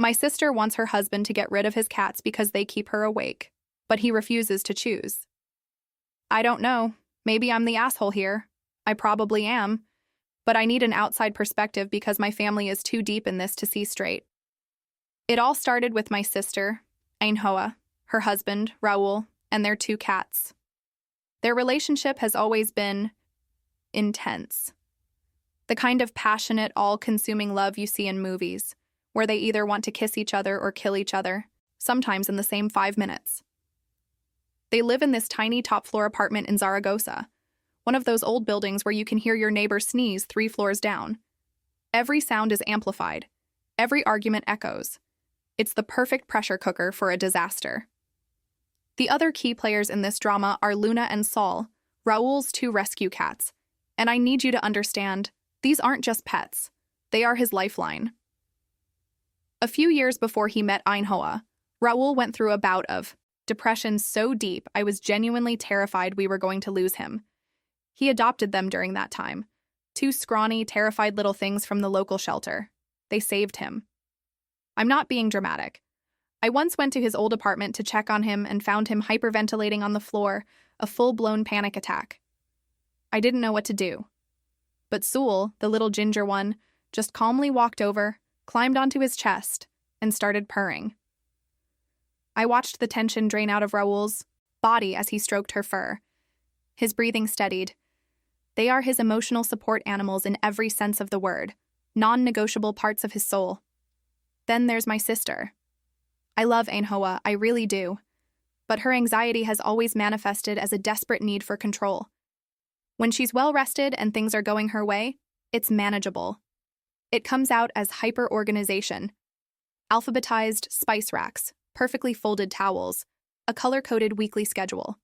My sister wants her husband to get rid of his cats because they keep her awake, but he refuses to choose. I don't know. Maybe I'm the asshole here. I probably am. But I need an outside perspective because my family is too deep in this to see straight. It all started with my sister, Ainhoa, her husband, Raul, and their 2 cats. Their relationship has always been intense. The kind of passionate, all-consuming love you see in movies, where they either want to kiss each other or kill each other, sometimes in the same 5 minutes. They live in this tiny top-floor apartment in Zaragoza, one of those old buildings where you can hear your neighbor sneeze 3 floors down. Every sound is amplified. Every argument echoes. It's the perfect pressure cooker for a disaster. The other key players in this drama are Luna and Sol, Raul's 2 rescue cats. And I need you to understand, these aren't just pets. They are his lifeline. A few years before he met Ainhoa, Raul went through a bout of depression so deep I was genuinely terrified we were going to lose him. He adopted them during that time. 2 scrawny, terrified little things from the local shelter. They saved him. I'm not being dramatic. I once went to his old apartment to check on him and found him hyperventilating on the floor, a full-blown panic attack. I didn't know what to do. But Sul, the little ginger one, just calmly walked over, climbed onto his chest, and started purring. I watched the tension drain out of Raul's body as he stroked her fur. His breathing steadied. They are his emotional support animals in every sense of the word, non-negotiable parts of his soul. Then there's my sister. I love Ainhoa, I really do. But her anxiety has always manifested as a desperate need for control. When she's well-rested and things are going her way, it's manageable. It comes out as hyper-organization, alphabetized spice racks, perfectly folded towels, a color-coded weekly schedule.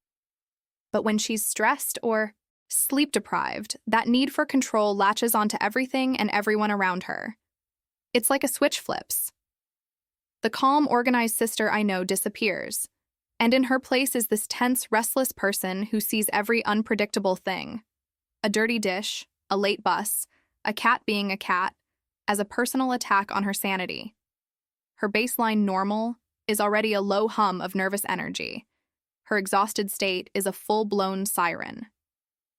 But when she's stressed or sleep-deprived, that need for control latches onto everything and everyone around her. It's like a switch flips. The calm, organized sister I know disappears, and in her place is this tense, restless person who sees every unpredictable thing. A dirty dish, a late bus, a cat being a cat, as a personal attack on her sanity. Her baseline normal is already a low hum of nervous energy. Her exhausted state is a full-blown siren.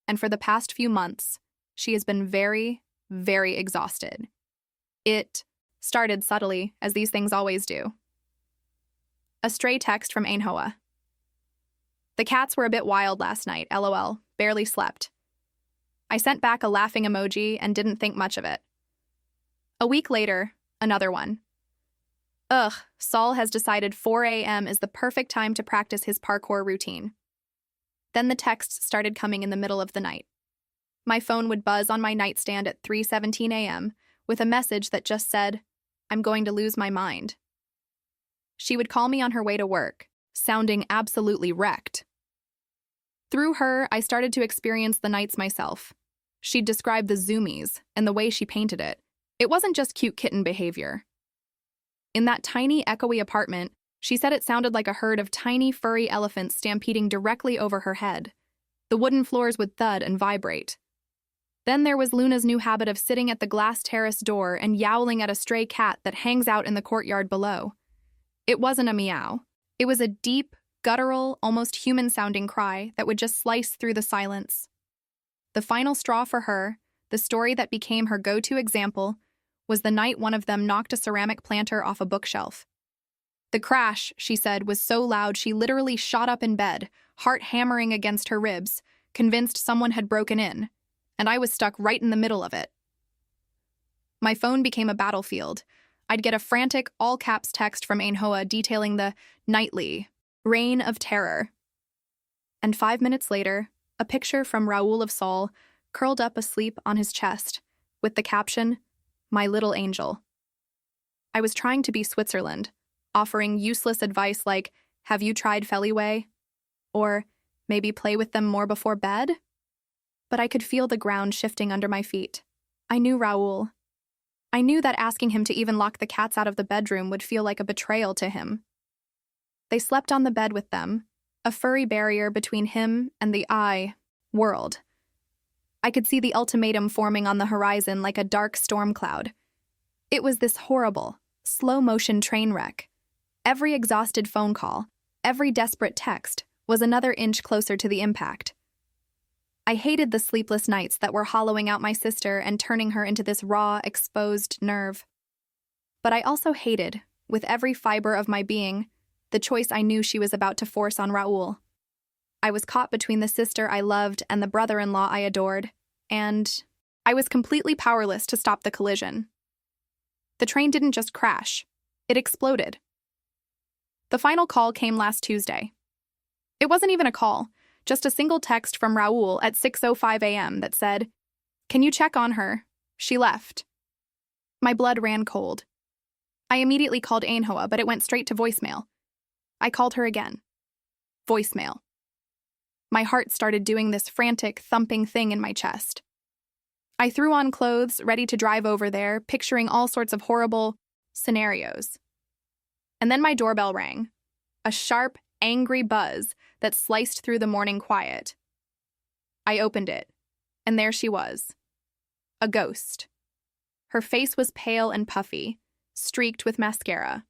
And for the past few months, she has been very, very exhausted. It started subtly, as these things always do. A stray text from Ainhoa. The cats were a bit wild last night, LOL, barely slept. I sent back a laughing emoji and didn't think much of it. A week later, another one. Ugh, Sol has decided 4 a.m. is the perfect time to practice his parkour routine. Then the texts started coming in the middle of the night. My phone would buzz on my nightstand at 3:17 a.m. with a message that just said, I'm going to lose my mind. She would call me on her way to work, sounding absolutely wrecked. Through her, I started to experience the nights myself. She'd describe the zoomies and the way she painted it. It wasn't just cute kitten behavior. In that tiny, echoey apartment, she said it sounded like a herd of tiny, furry elephants stampeding directly over her head. The wooden floors would thud and vibrate. Then there was Luna's new habit of sitting at the glass terrace door and yowling at a stray cat that hangs out in the courtyard below. It wasn't a meow. It was a deep, guttural, almost human-sounding cry that would just slice through the silence. The final straw for her, the story that became her go-to example, was the night one of them knocked a ceramic planter off a bookshelf. The crash, she said, was so loud she literally shot up in bed, heart hammering against her ribs, convinced someone had broken in, and I was stuck right in the middle of it. My phone became a battlefield. I'd get a frantic, all-caps text from Ainhoa detailing the nightly reign of terror. And 5 minutes later, a picture from Raul of Sol, curled up asleep on his chest, with the caption, My little angel. I was trying to be Switzerland, offering useless advice like, have you tried Feliway? Or maybe play with them more before bed? But I could feel the ground shifting under my feet. I knew Raul. I knew that asking him to even lock the cats out of the bedroom would feel like a betrayal to him. They slept on the bed with them, a furry barrier between him and the world. I could see the ultimatum forming on the horizon like a dark storm cloud. It was this horrible, slow-motion train wreck. Every exhausted phone call, every desperate text was another inch closer to the impact. I hated the sleepless nights that were hollowing out my sister and turning her into this raw, exposed nerve. But I also hated, with every fiber of my being, the choice I knew she was about to force on Raul. I was caught between the sister I loved and the brother-in-law I adored, and I was completely powerless to stop the collision. The train didn't just crash, it exploded. The final call came last Tuesday. It wasn't even a call, just a single text from Raul at 6:05 a.m. that said, "Can you check on her? She left." My blood ran cold. I immediately called Ainhoa, but it went straight to voicemail. I called her again. Voicemail. My heart started doing this frantic, thumping thing in my chest. I threw on clothes, ready to drive over there, picturing all sorts of horrible scenarios. And then my doorbell rang. A sharp, angry buzz that sliced through the morning quiet. I opened it, and there she was. A ghost. Her face was pale and puffy, streaked with mascara.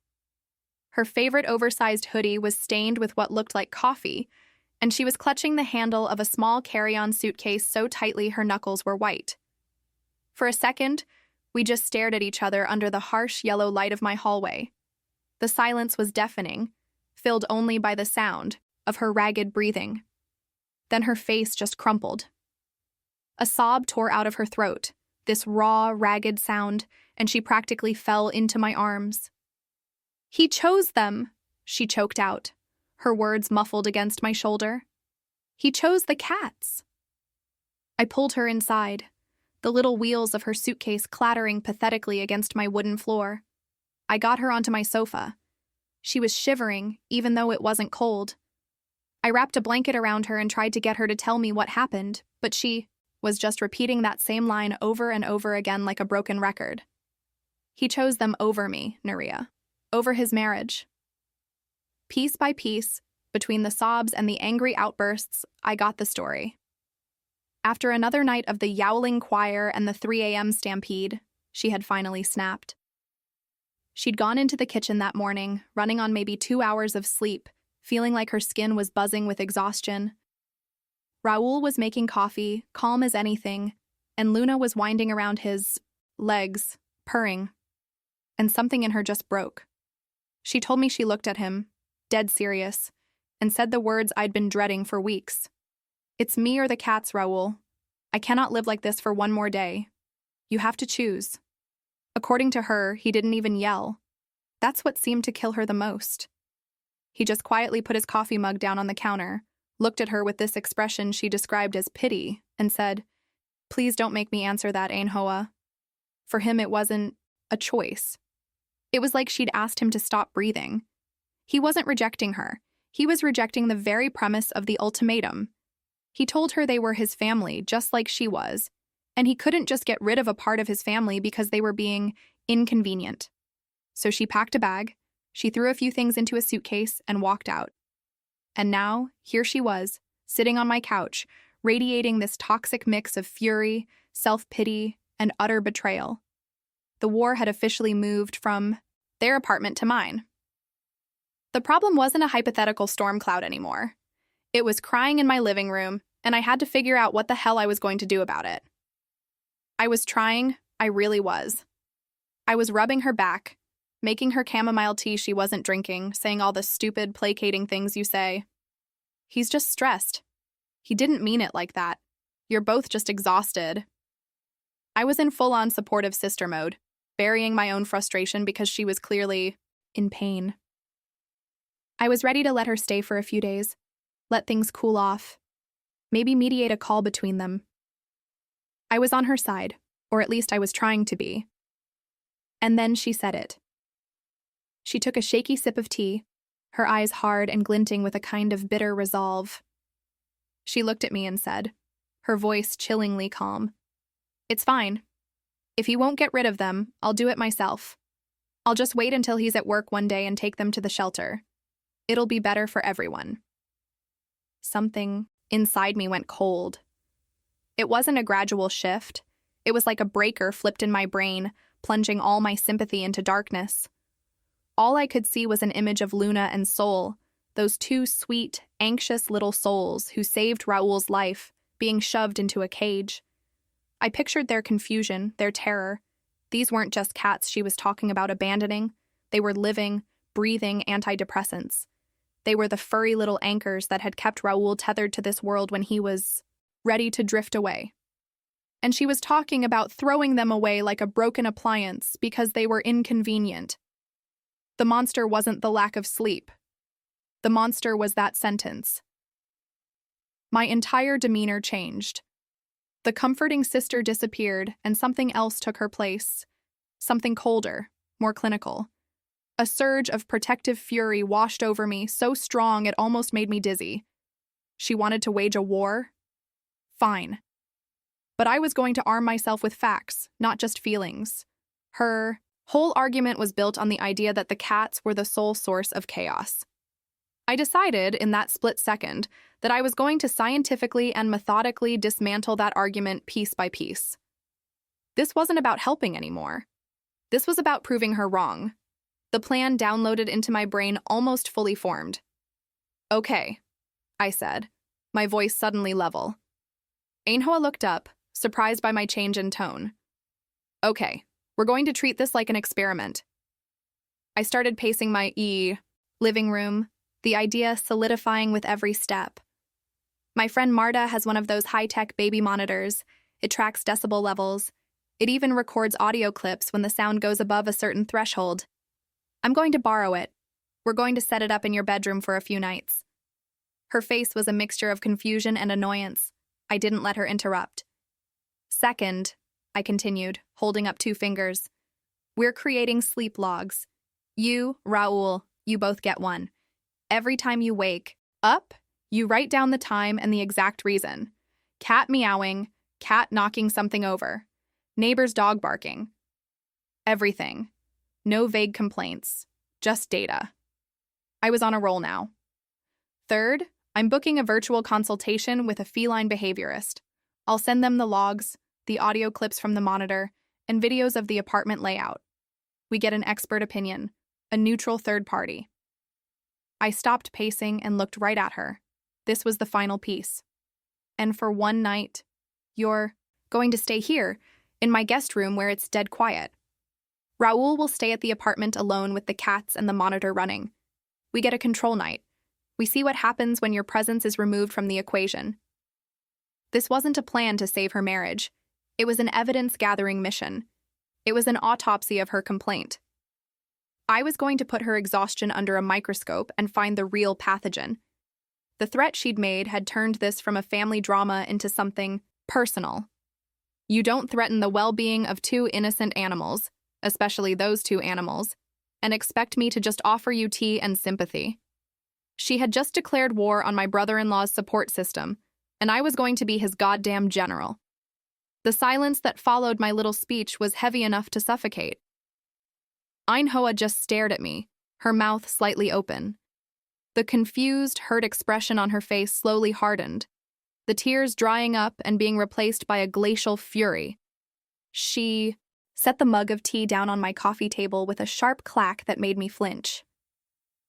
Her favorite oversized hoodie was stained with what looked like coffee, and she was clutching the handle of a small carry-on suitcase so tightly her knuckles were white. For a second, we just stared at each other under the harsh yellow light of my hallway. The silence was deafening, filled only by the sound of her ragged breathing. Then her face just crumpled. A sob tore out of her throat, this raw, ragged sound, and she practically fell into my arms. "He chose them," she choked out, her words muffled against my shoulder. "He chose the cats." I pulled her inside, the little wheels of her suitcase clattering pathetically against my wooden floor. I got her onto my sofa. She was shivering, even though it wasn't cold. I wrapped a blanket around her and tried to get her to tell me what happened, but she was just repeating that same line over and over again like a broken record. "He chose them over me, Nuria. Over his marriage." Piece by piece, between the sobs and the angry outbursts, I got the story. After another night of the yowling choir and the 3 a.m. stampede, she had finally snapped. She'd gone into the kitchen that morning, running on maybe 2 hours of sleep, feeling like her skin was buzzing with exhaustion. Raul was making coffee, calm as anything, and Luna was winding around his legs, purring. And something in her just broke. She told me she looked at him, dead serious, and said the words I'd been dreading for weeks. "It's me or the cats, Raul. I cannot live like this for one more day. You have to choose." According to her, he didn't even yell. That's what seemed to kill her the most. He just quietly put his coffee mug down on the counter, looked at her with this expression she described as pity, and said, "Please don't make me answer that, Ainhoa." For him, it wasn't a choice. It was like she'd asked him to stop breathing. He wasn't rejecting her. He was rejecting the very premise of the ultimatum. He told her they were his family, just like she was, and he couldn't just get rid of a part of his family because they were being inconvenient. So she packed a bag, she threw a few things into a suitcase, and walked out. And now, here she was, sitting on my couch, radiating this toxic mix of fury, self-pity, and utter betrayal. The war had officially moved from their apartment to mine. The problem wasn't a hypothetical storm cloud anymore. It was crying in my living room, and I had to figure out what the hell I was going to do about it. I was trying, I really was. I was rubbing her back, making her chamomile tea she wasn't drinking, saying all the stupid, placating things you say. "He's just stressed. He didn't mean it like that. You're both just exhausted." I was in full-on supportive sister mode, burying my own frustration because she was clearly in pain. I was ready to let her stay for a few days, let things cool off, maybe mediate a call between them. I was on her side, or at least I was trying to be. And then she said it. She took a shaky sip of tea, her eyes hard and glinting with a kind of bitter resolve. She looked at me and said, her voice chillingly calm, "It's fine. If he won't get rid of them, I'll do it myself. I'll just wait until he's at work one day and take them to the shelter. It'll be better for everyone." Something inside me went cold. It wasn't a gradual shift. It was like a breaker flipped in my brain, plunging all my sympathy into darkness. All I could see was an image of Luna and Sol, those two sweet, anxious little souls who saved Raoul's life, being shoved into a cage. I pictured their confusion, their terror. These weren't just cats she was talking about abandoning. They were living, breathing antidepressants. They were the furry little anchors that had kept Raoul tethered to this world when he was ready to drift away. And she was talking about throwing them away like a broken appliance because they were inconvenient. The monster wasn't the lack of sleep. The monster was that sentence. My entire demeanor changed. The comforting sister disappeared, and something else took her place. Something colder, more clinical. A surge of protective fury washed over me, so strong it almost made me dizzy. She wanted to wage a war? Fine. But I was going to arm myself with facts, not just feelings. Her whole argument was built on the idea that the cats were the sole source of chaos. I decided, in that split second, that I was going to scientifically and methodically dismantle that argument piece by piece. This wasn't about helping anymore. This was about proving her wrong. The plan downloaded into my brain almost fully formed. "Okay," I said, my voice suddenly level. Ainhoa looked up, surprised by my change in tone. "Okay, we're going to treat this like an experiment." I started pacing my living room, the idea solidifying with every step. My friend Marta has one of those high-tech baby monitors. It tracks decibel levels. It even records audio clips when the sound goes above a certain threshold. "I'm going to borrow it. We're going to set it up in your bedroom for a few nights." Her face was a mixture of confusion and annoyance. I didn't let her interrupt. "Second," I continued, holding up 2 fingers, "we're creating sleep logs. You, Raoul, you both get one. Every time you wake up, you write down the time and the exact reason. Cat meowing, cat knocking something over, neighbor's dog barking. Everything. No vague complaints, just data." I was on a roll now. "Third, I'm booking a virtual consultation with a feline behaviorist. I'll send them the logs, the audio clips from the monitor, and videos of the apartment layout. We get an expert opinion, a neutral third party." I stopped pacing and looked right at her. This was the final piece. "And for one night, you're going to stay here, in my guest room where it's dead quiet. Raoul will stay at the apartment alone with the cats and the monitor running. We get a control night. We see what happens when your presence is removed from the equation." This wasn't a plan to save her marriage. It was an evidence-gathering mission. It was an autopsy of her complaint. I was going to put her exhaustion under a microscope and find the real pathogen. The threat she'd made had turned this from a family drama into something personal. You don't threaten the well-being of 2 innocent animals, especially those 2 animals, and expect me to just offer you tea and sympathy. She had just declared war on my brother-in-law's support system, and I was going to be his goddamn general. The silence that followed my little speech was heavy enough to suffocate. Ainhoa just stared at me, her mouth slightly open. The confused, hurt expression on her face slowly hardened, the tears drying up and being replaced by a glacial fury. She set the mug of tea down on my coffee table with a sharp clack that made me flinch.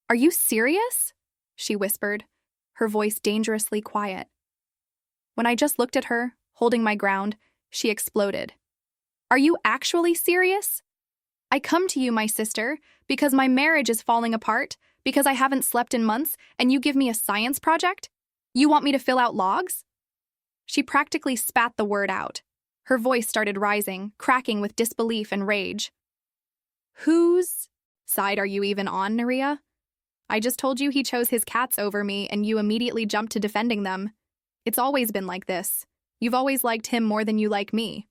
"Are you serious?" she whispered, her voice dangerously quiet. When I just looked at her, holding my ground, she exploded. "Are you actually serious? I come to you, my sister, because my marriage is falling apart, because I haven't slept in months, and you give me a science project? You want me to fill out logs?" She practically spat the word out. Her voice started rising, cracking with disbelief and rage. "Whose side are you even on, Nerea? I just told you he chose his cats over me, and you immediately jumped to defending them. It's always been like this. You've always liked him more than you like me."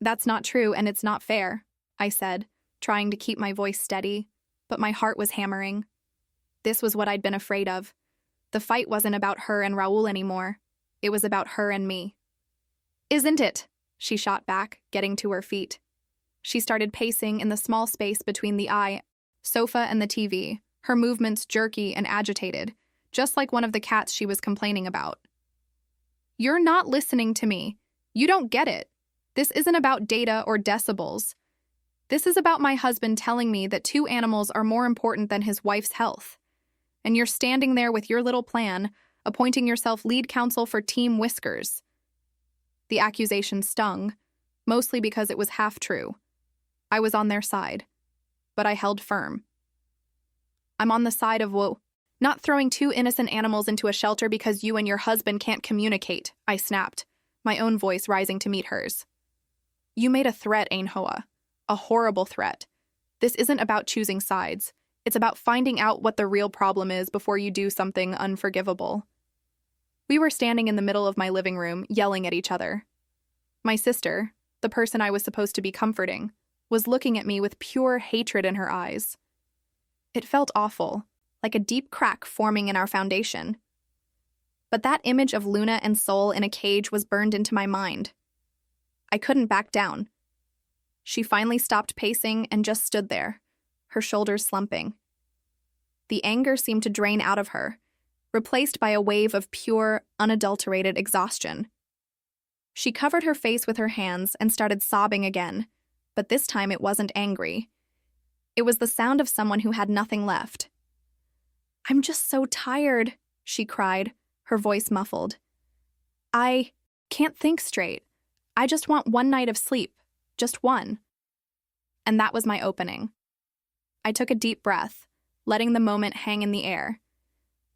"That's not true, and it's not fair," I said, trying to keep my voice steady, but my heart was hammering. This was what I'd been afraid of. The fight wasn't about her and Raoul anymore. It was about her and me. "Isn't it?" she shot back, getting to her feet. She started pacing in the small space between the sofa and the TV, her movements jerky and agitated, just like one of the cats she was complaining about. "You're not listening to me. You don't get it. This isn't about data or decibels. This is about my husband telling me that 2 animals are more important than his wife's health. And you're standing there with your little plan, appointing yourself lead counsel for Team Whiskers. The accusation stung, mostly because it was half true. I was on their side, but I held firm. I'm on the side of not throwing 2 innocent animals into a shelter because you and your husband can't communicate, I snapped, my own voice rising to meet hers. You made a threat, Ainhoa. A horrible threat. This isn't about choosing sides. It's about finding out what the real problem is before you do something unforgivable. We were standing in the middle of my living room, yelling at each other. My sister, the person I was supposed to be comforting, was looking at me with pure hatred in her eyes. It felt awful, like a deep crack forming in our foundation. But that image of Luna and Sol in a cage was burned into my mind. I couldn't back down. She finally stopped pacing and just stood there, her shoulders slumping. The anger seemed to drain out of her, replaced by a wave of pure, unadulterated exhaustion. She covered her face with her hands and started sobbing again, but this time it wasn't angry. It was the sound of someone who had nothing left. I'm just so tired, she cried, her voice muffled. I can't think straight. I just want 1 night of sleep. Just 1. And that was my opening. I took a deep breath, letting the moment hang in the air.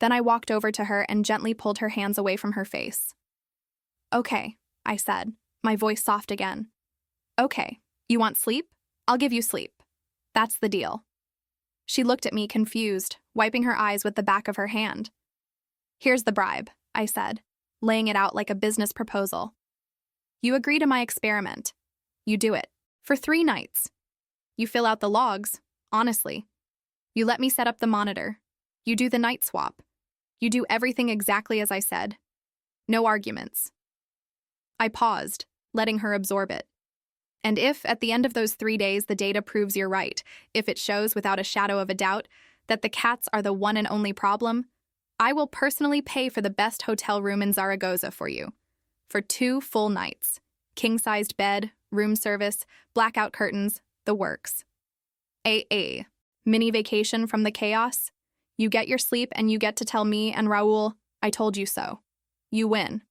Then I walked over to her and gently pulled her hands away from her face. Okay, I said, my voice soft again. Okay, you want sleep? I'll give you sleep. That's the deal. She looked at me confused, wiping her eyes with the back of her hand. Here's the bribe, I said, laying it out like a business proposal. You agree to my experiment. You do it. For 3 nights. You fill out the logs, honestly. You let me set up the monitor. You do the night swap. You do everything exactly as I said. No arguments. I paused, letting her absorb it. And if, at the end of those 3 days, the data proves you're right, if it shows without a shadow of a doubt that the cats are the one and only problem, I will personally pay for the best hotel room in Zaragoza for you. For 2 full nights. King-sized bed, room service, blackout curtains, the works. Mini vacation from the chaos. You get your sleep and you get to tell me and Raul, I told you so. You win.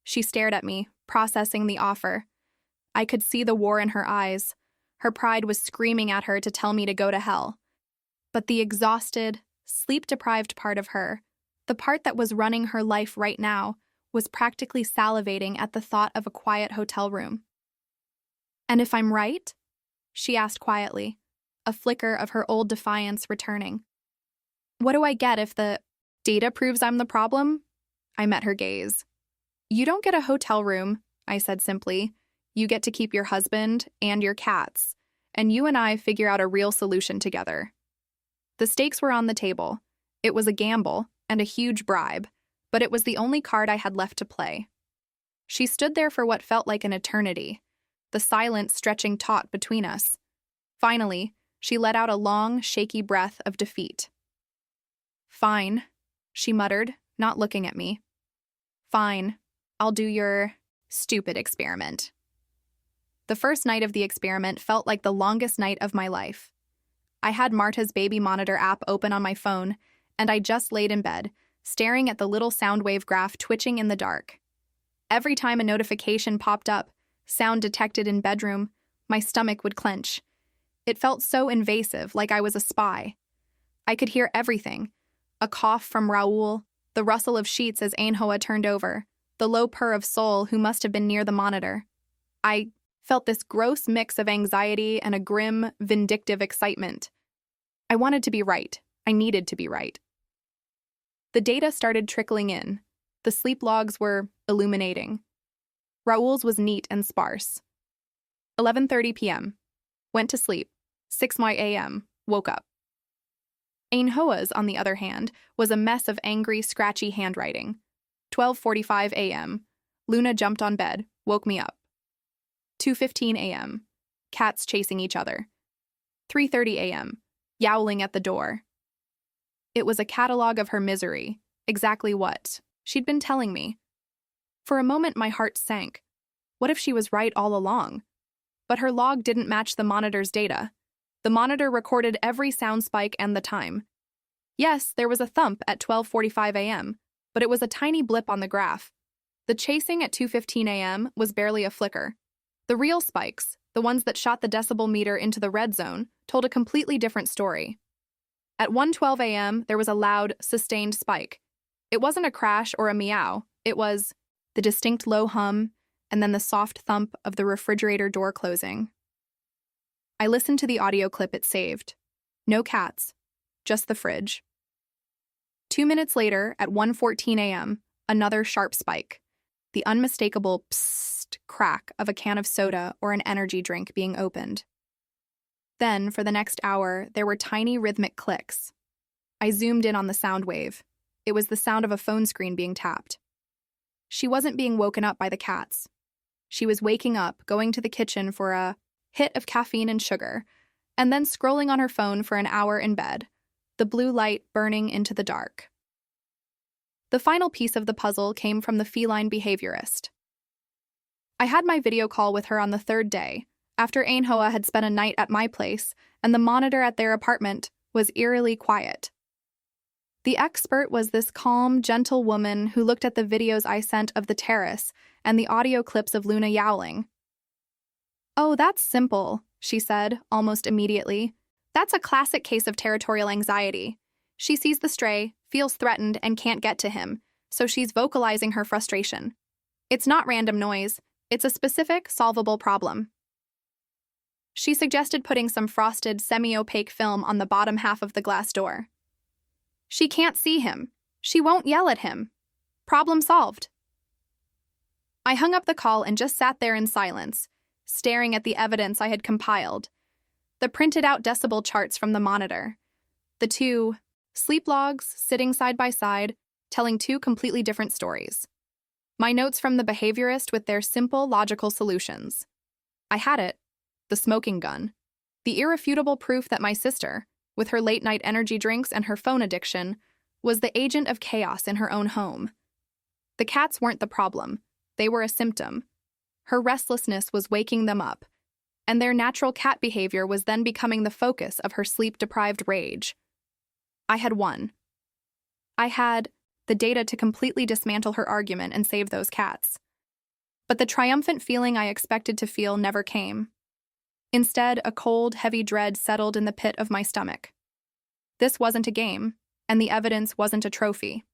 She stared at me, processing the offer. I could see the war in her eyes. Her pride was screaming at her to tell me to go to hell. But the exhausted, sleep-deprived part of her, the part that was running her life right now, was practically salivating at the thought of a quiet hotel room. And if I'm right? She asked quietly, a flicker of her old defiance returning. What do I get if the data proves I'm the problem? I met her gaze. You don't get a hotel room, I said simply. You get to keep your husband and your cats, and you and I figure out a real solution together. The stakes were on the table. It was a gamble and a huge bribe, but it was the only card I had left to play. She stood there for what felt like an eternity, the silence stretching taut between us. Finally, she let out a long, shaky breath of defeat. Fine, she muttered, not looking at me. Fine, I'll do your stupid experiment. The first night of the experiment felt like the longest night of my life. I had Marta's baby monitor app open on my phone, and I just laid in bed, staring at the little sound wave graph twitching in the dark. Every time a notification popped up, sound detected in bedroom, my stomach would clench. It felt so invasive, like I was a spy. I could hear everything. A cough from Raul, the rustle of sheets as Ainhoa turned over, the low purr of Sol, who must have been near the monitor. I felt this gross mix of anxiety and a grim, vindictive excitement. I wanted to be right. I needed to be right. The data started trickling in. The sleep logs were illuminating. Raul's was neat and sparse. 11:30 p.m. Went to sleep. 6 a.m. Woke up. Ainhoa's, on the other hand, was a mess of angry, scratchy handwriting. 12:45 a.m. Luna jumped on bed, woke me up. 2:15 a.m. Cats chasing each other. 3:30 a.m. Yowling at the door. It was a catalog of her misery, exactly what she'd been telling me. For a moment, my heart sank. What if she was right all along? but her log didn't match the monitor's data. The monitor recorded every sound spike and the time. Yes, there was a thump at 12:45 a.m., but it was a tiny blip on the graph. The chasing at 2:15 a.m. was barely a flicker. The real spikes, the ones that shot the decibel meter into the red zone, told a completely different story. At 1:12 a.m., there was a loud, sustained spike. It wasn't a crash or a meow, it was the distinct low hum and then the soft thump of the refrigerator door closing. I listened to the audio clip it saved. No cats, just the fridge. 2 minutes later, at 1:14 a.m., another sharp spike. The unmistakable psst crack of a can of soda or an energy drink being opened. Then, for the next hour, there were tiny rhythmic clicks. I zoomed in on the sound wave. It was the sound of a phone screen being tapped. She wasn't being woken up by the cats. She was waking up, going to the kitchen for a hit of caffeine and sugar, and then scrolling on her phone for an hour in bed, the blue light burning into the dark. The final piece of the puzzle came from the feline behaviorist. I had my video call with her on the third day, after Ainhoa had spent a night at my place, and the monitor at their apartment was eerily quiet. The expert was this calm, gentle woman who looked at the videos I sent of the terrace and the audio clips of Luna yowling. "Oh, that's simple," she said, almost immediately. "That's a classic case of territorial anxiety. She sees the stray, feels threatened, and can't get to him, so she's vocalizing her frustration. It's not random noise, it's a specific, solvable problem." She suggested putting some frosted, semi-opaque film on the bottom half of the glass door. "She can't see him. She won't yell at him. Problem solved." I hung up the call and just sat there in silence, staring at the evidence I had compiled. The printed-out decibel charts from the monitor. The two sleep logs sitting side by side, telling two completely different stories. My notes from the behaviorist with their simple, logical solutions. I had it. The smoking gun. The irrefutable proof that my sister, with her late-night energy drinks and her phone addiction, was the agent of chaos in her own home. The cats weren't the problem. They were a symptom. Her restlessness was waking them up, and their natural cat behavior was then becoming the focus of her sleep-deprived rage. I had won. I had the data to completely dismantle her argument and save those cats. But the triumphant feeling I expected to feel never came. Instead, a cold, heavy dread settled in the pit of my stomach. This wasn't a game, and the evidence wasn't a trophy.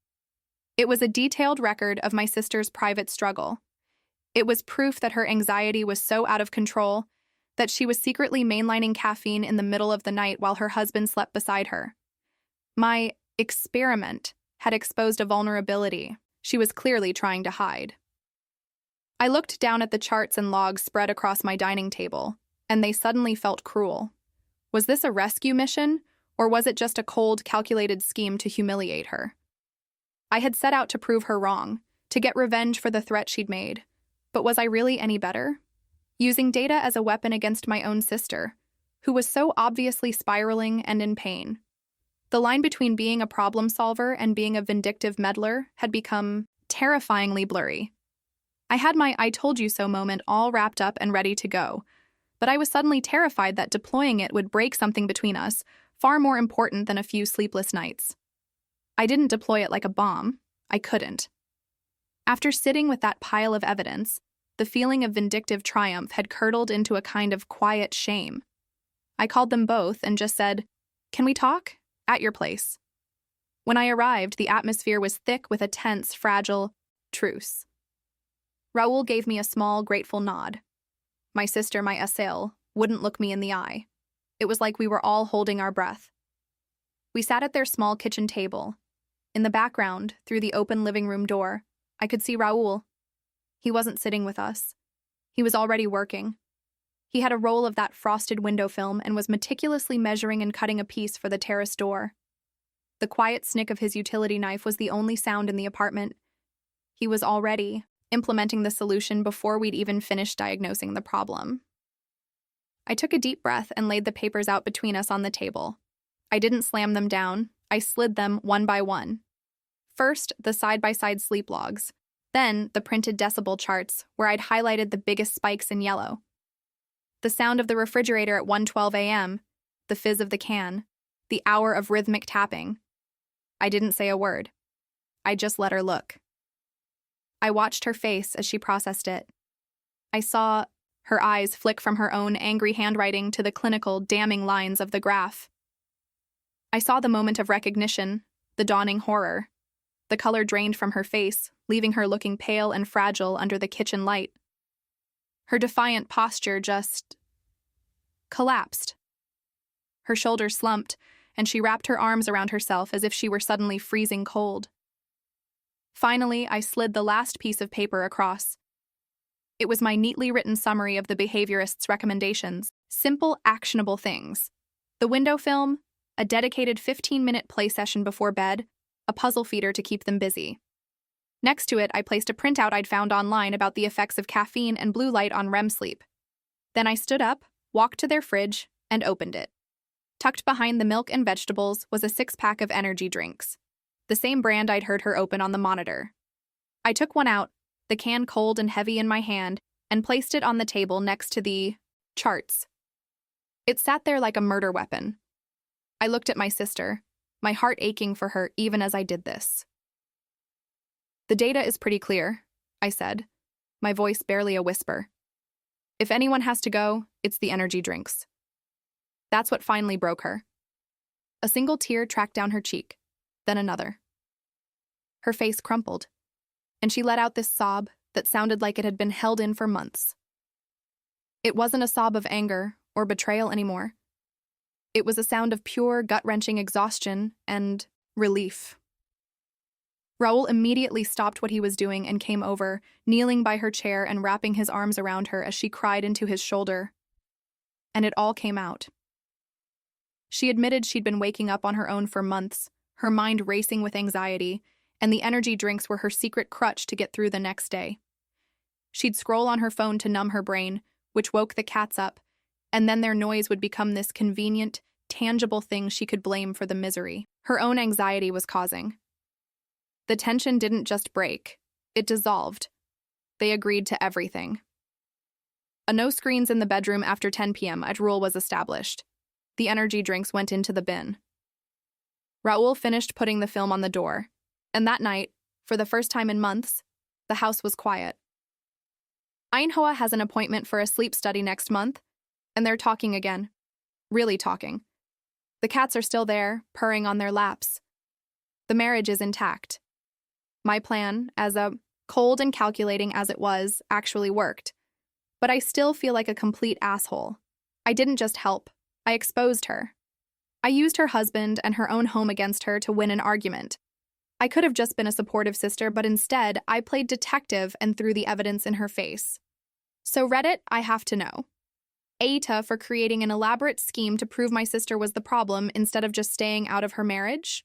It was a detailed record of my sister's private struggle. It was proof that her anxiety was so out of control that she was secretly mainlining caffeine in the middle of the night while her husband slept beside her. My experiment had exposed a vulnerability she was clearly trying to hide. I looked down at the charts and logs spread across my dining table, and they suddenly felt cruel. Was this a rescue mission, or was it just a cold, calculated scheme to humiliate her? I had set out to prove her wrong, to get revenge for the threat she'd made. But was I really any better? Using data as a weapon against my own sister, who was so obviously spiraling and in pain. The line between being a problem solver and being a vindictive meddler had become terrifyingly blurry. I had my "I told you so" moment all wrapped up and ready to go, but I was suddenly terrified that deploying it would break something between us, far more important than a few sleepless nights. I didn't deploy it like a bomb. I couldn't. After sitting with that pile of evidence, the feeling of vindictive triumph had curdled into a kind of quiet shame. I called them both and just said, "Can we talk? At your place." When I arrived, the atmosphere was thick with a tense, fragile truce. Raoul gave me a small, grateful nod. My sister, my assail, wouldn't look me in the eye. It was like we were all holding our breath. We sat at their small kitchen table. In the background, through the open living room door, I could see Raoul. He wasn't sitting with us. He was already working. He had a roll of that frosted window film and was meticulously measuring and cutting a piece for the terrace door. The quiet snick of his utility knife was the only sound in the apartment. He was already implementing the solution before we'd even finished diagnosing the problem. I took a deep breath and laid the papers out between us on the table. I didn't slam them down. I slid them one by one. First, the side-by-side sleep logs. Then, the printed decibel charts, where I'd highlighted the biggest spikes in yellow. The sound of the refrigerator at 1:12 a.m., the fizz of the can, the hour of rhythmic tapping. I didn't say a word. I just let her look. I watched her face as she processed it. I saw her eyes flick from her own angry handwriting to the clinical, damning lines of the graph. I saw the moment of recognition, the dawning horror. The color drained from her face, leaving her looking pale and fragile under the kitchen light. Her defiant posture just collapsed. Her shoulders slumped, and she wrapped her arms around herself as if she were suddenly freezing cold. Finally, I slid the last piece of paper across. It was my neatly written summary of the behaviorist's recommendations, simple, actionable things. The window film, a dedicated 15-minute play session before bed, a puzzle feeder to keep them busy. Next to it, I placed a printout I'd found online about the effects of caffeine and blue light on REM sleep. Then I stood up, walked to their fridge, and opened it. Tucked behind the milk and vegetables was a 6-pack of energy drinks, the same brand I'd heard her open on the monitor. I took one out, the can cold and heavy in my hand, and placed it on the table next to the charts. It sat there like a murder weapon. I looked at my sister, my heart aching for her even as I did this. The data is pretty clear, I said, my voice barely a whisper. If anyone has to go, it's the energy drinks. That's what finally broke her. A single tear tracked down her cheek, then another. Her face crumpled, and she let out this sob that sounded like it had been held in for months. It wasn't a sob of anger or betrayal anymore. It was a sound of pure, gut-wrenching exhaustion and relief. Raul immediately stopped what he was doing and came over, kneeling by her chair and wrapping his arms around her as she cried into his shoulder. And it all came out. She admitted she'd been waking up on her own for months, her mind racing with anxiety, and the energy drinks were her secret crutch to get through the next day. She'd scroll on her phone to numb her brain, which woke the cats up, and then their noise would become this convenient, tangible thing she could blame for the misery her own anxiety was causing. The tension didn't just break, it dissolved. They agreed to everything. A no screens in the bedroom after 10 p.m. rule was established. The energy drinks went into the bin. Raul finished putting the film on the door, and that night, for the first time in months, the house was quiet. Ainhoa has an appointment for a sleep study next month, and they're talking again. Really talking. The cats are still there, purring on their laps. The marriage is intact. My plan, as cold and calculating as it was, actually worked. But I still feel like a complete asshole. I didn't just help. I exposed her. I used her husband and her own home against her to win an argument. I could have just been a supportive sister, but instead, I played detective and threw the evidence in her face. So Reddit, I have to know. Eita for creating an elaborate scheme to prove my sister was the problem instead of just staying out of her marriage?